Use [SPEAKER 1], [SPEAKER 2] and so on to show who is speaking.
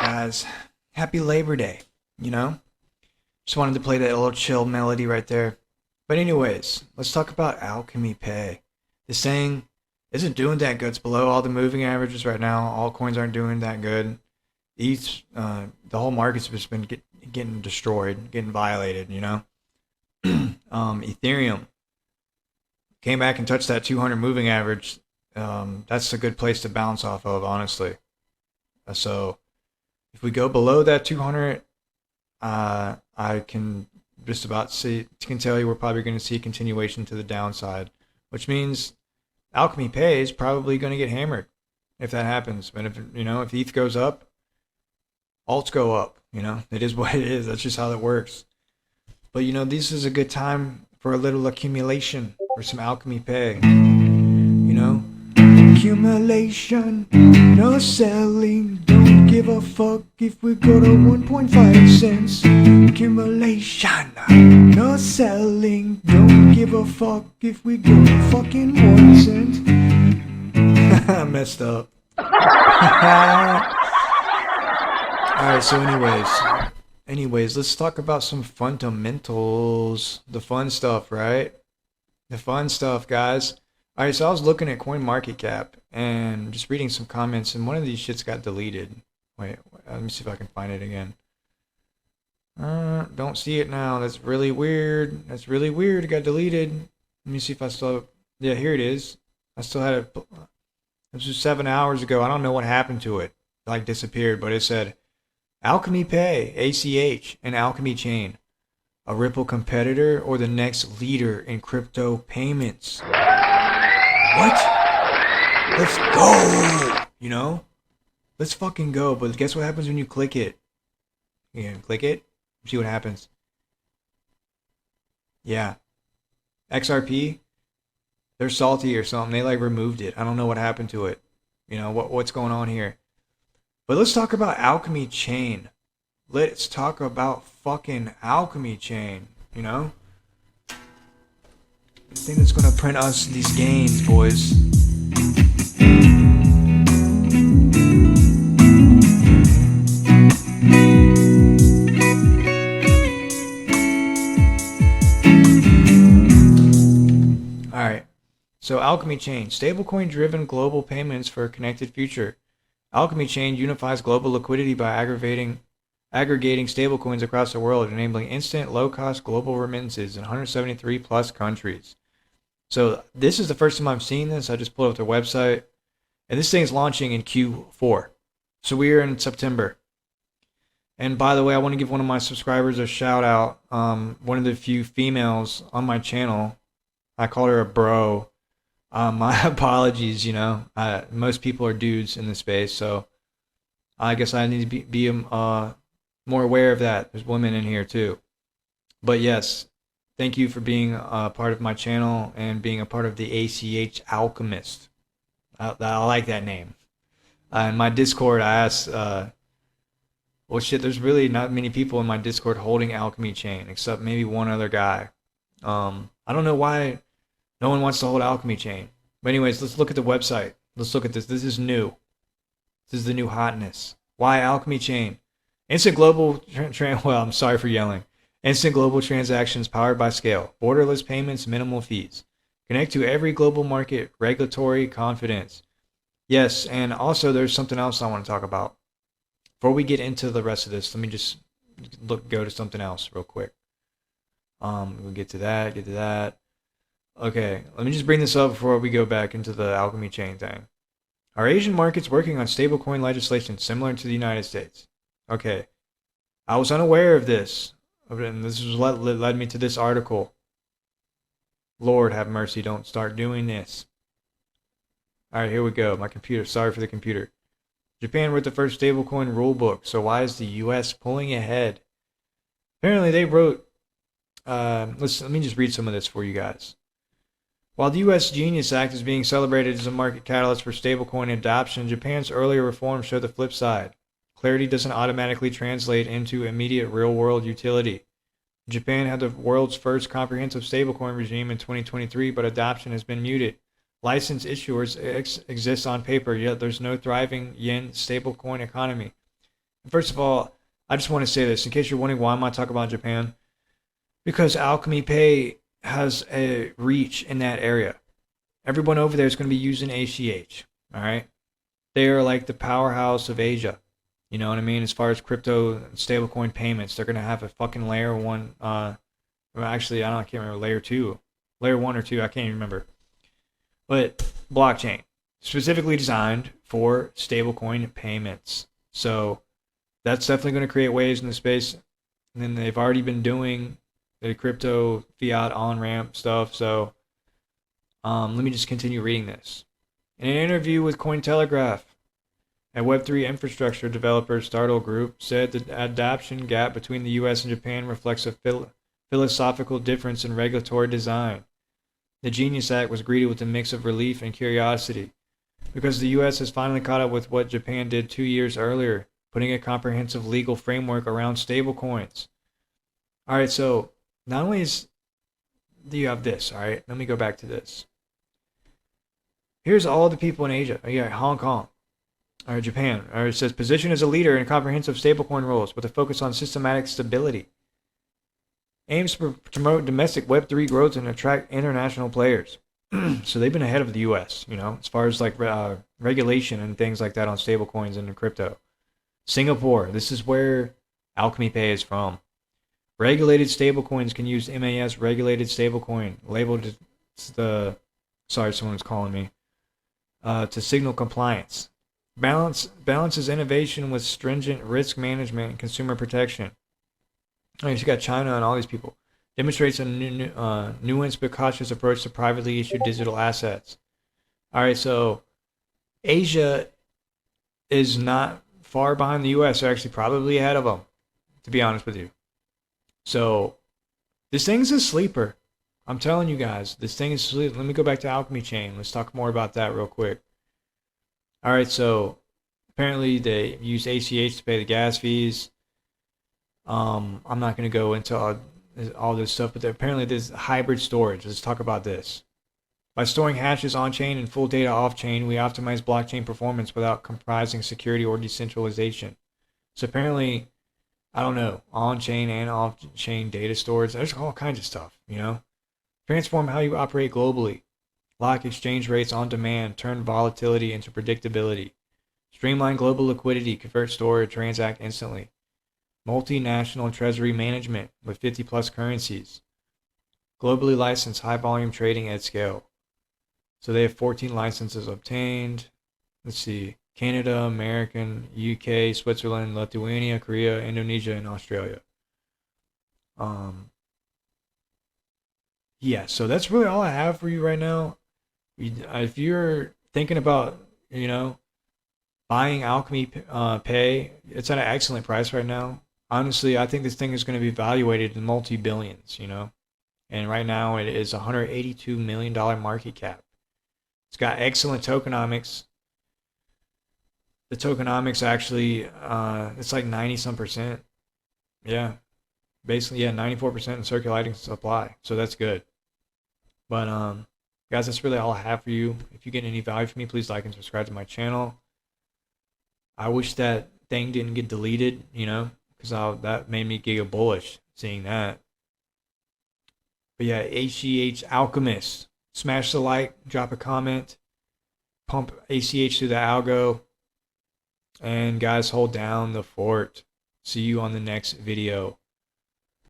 [SPEAKER 1] guys. Happy Labor Day, you know? Just wanted to play that little chill melody right there. But anyways, let's talk about Alchemy Pay. This thing isn't doing that good. It's below all the moving averages right now. All coins aren't doing that good. The whole market's just been getting destroyed, getting violated, you know? Ethereum came back and touched that 200 moving average. That's a good place to bounce off of, honestly. So if we go below that 200, I can just about can tell you we're probably going to see a continuation to the downside, which means Alchemy Pay is probably going to get hammered if that happens. But if ETH goes up, alts go up. It is what it is. That's just how that works. But this is a good time for a little accumulation for some Alchemy Pay. Accumulation, no selling, don't give a fuck if we go to 1.5 cents. Accumulation, no selling, don't give a fuck if we go to fucking 1 cent. I messed up. Alright, so anyways, let's talk about some fundamentals. The fun stuff, right? The fun stuff, guys. Alright, so I was looking at CoinMarketCap and just reading some comments, and one of these shits got deleted. Wait, let me see if I can find it again. Don't see it now. That's really weird. It got deleted. Let me see if I still have... Yeah, here it is. I still had it. This was 7 hours ago. I don't know what happened to it. It like disappeared, but it said Alchemy Pay, ACH, and Alchemy Chain. A Ripple competitor or the next leader in crypto payments. What? Let's go! Let's fucking go. But guess what happens when you click it? You click it, see what happens. Yeah. XRP, they're salty or something. They like removed it. I don't know what happened to it. What's going on here. But let's talk about Alchemy Chain. Let's talk about fucking Alchemy Chain, The thing that's gonna print us these gains, boys. Alright, so Alchemy Chain, stablecoin-driven global payments for a connected future. Alchemy Chain unifies global liquidity by aggregating stablecoins across the world, enabling instant, low-cost global remittances in 173 plus countries. So this is the first time I'm seeing this. I just pulled up their website, and this thing's launching in Q4. So we are in September. And by the way, I want to give one of my subscribers a shout out. One of the few females on my channel. I call her a bro. My apologies, most people are dudes in this space, so I guess I need to be more aware of that. There's women in here too. But yes, thank you for being a part of my channel and being a part of the ACH Alchemist. I like that name. In my Discord, I asked, there's really not many people in my Discord holding Alchemy Chain, except maybe one other guy. I don't know why no one wants to hold Alchemy Chain. But anyways, let's look at the website. Let's look at this. This is new. This is the new hotness. Why Alchemy Chain? Instant global I'm sorry for yelling. Instant global transactions powered by scale. Borderless payments, minimal fees. Connect to every global market. Regulatory confidence. Yes, and also there's something else I want to talk about. Before we get into the rest of this, let me just go to something else real quick. We'll get to that. Okay, let me just bring this up before we go back into the Alchemy Chain thing. Are Asian markets working on stablecoin legislation similar to the United States? Okay, I was unaware of this, and this is what led me to this article. Lord have mercy, don't start doing this. Alright, here we go. My computer, sorry for the computer. Japan wrote the first stablecoin rulebook, so why is the US pulling ahead? Apparently they wrote, let me just read some of this for you guys. While the U.S. Genius Act is being celebrated as a market catalyst for stablecoin adoption, Japan's earlier reforms show the flip side. Clarity doesn't automatically translate into immediate real-world utility. Japan had the world's first comprehensive stablecoin regime in 2023, but adoption has been muted. Licensed issuers exist on paper, yet there's no thriving yen stablecoin economy. First of all, I just want to say this in case you're wondering why am I talking about Japan. Because Alchemy Pay has a reach in that area. Everyone over there is going to be using ACH. All right, they are like the powerhouse of Asia. You know what I mean? As far as crypto and stablecoin payments, they're going to have a fucking layer one. Well, actually, I can't remember layer two, layer one or two. I can't even remember. But blockchain specifically designed for stablecoin payments. So that's definitely going to create waves in the space. And then they've already been doing the crypto fiat on ramp stuff. So let me just continue reading this. In an interview with Cointelegraph, a Web3 infrastructure developer Startle Group said the adoption gap between the US and Japan reflects a philosophical difference in regulatory design. The Genius Act was greeted with a mix of relief and curiosity, because the US has finally caught up with what Japan did 2 years earlier, putting a comprehensive legal framework around stablecoins. Alright, so not only do you have this, alright, let me go back to this. Here's all the people in Asia. You got Hong Kong, or Japan. Or it says position as a leader in comprehensive stablecoin rules with a focus on systematic stability. Aims to promote domestic Web3 growth and attract international players. So they've been ahead of the U.S., you know, as far as like regulation and things like that on stablecoins and crypto. Singapore, this is where Alchemy Pay is from. Regulated stablecoins can use MAS regulated stablecoin labeled the. Sorry, someone's calling me. To signal compliance. Balances innovation with stringent risk management and consumer protection. You got China and all these people. Demonstrates a nuanced but cautious approach to privately issued digital assets. All right, so Asia is not far behind the U.S. They're actually probably ahead of them, to be honest with you. So this thing's a sleeper. I'm telling you guys, this thing is sleeper. Let me go back to Alchemy Chain. Let's talk more about that real quick. All right, so apparently they use ACH to pay the gas fees. I'm not going to go into all this stuff, but apparently there's hybrid storage. Let's talk about this. By storing hashes on-chain and full data off-chain, we optimize blockchain performance without compromising security or decentralization. So apparently, I don't know, on-chain and off-chain data storage, there's all kinds of stuff, you know? Transform how you operate globally. Lock exchange rates on demand. Turn volatility into predictability. Streamline global liquidity. Convert, store, or transact instantly. Multinational treasury management with 50 plus currencies. Globally licensed high volume trading at scale. So they have 14 licenses obtained. Let's see. Canada, American, UK, Switzerland, Lithuania, Korea, Indonesia, and Australia. Yeah, so that's really all I have for you right now. If you're thinking about, you know, buying Alchemy Pay, it's at an excellent price right now. Honestly, I think this thing is going to be evaluated in multi-billions, you know. And right now it is $182 million market cap. It's got excellent tokenomics. The tokenomics actually, it's like 90 some percent. Yeah. Basically, yeah, 94% in circulating supply. So that's good. But guys, that's really all I have for you. If you get any value from me, please like and subscribe to my channel. I wish that thing didn't get deleted, you know, because that made me giga bullish seeing that. But yeah, ACH Alchemist. Smash the like, drop a comment, pump ACH through the algo. And guys, hold down the fort. See you on the next video.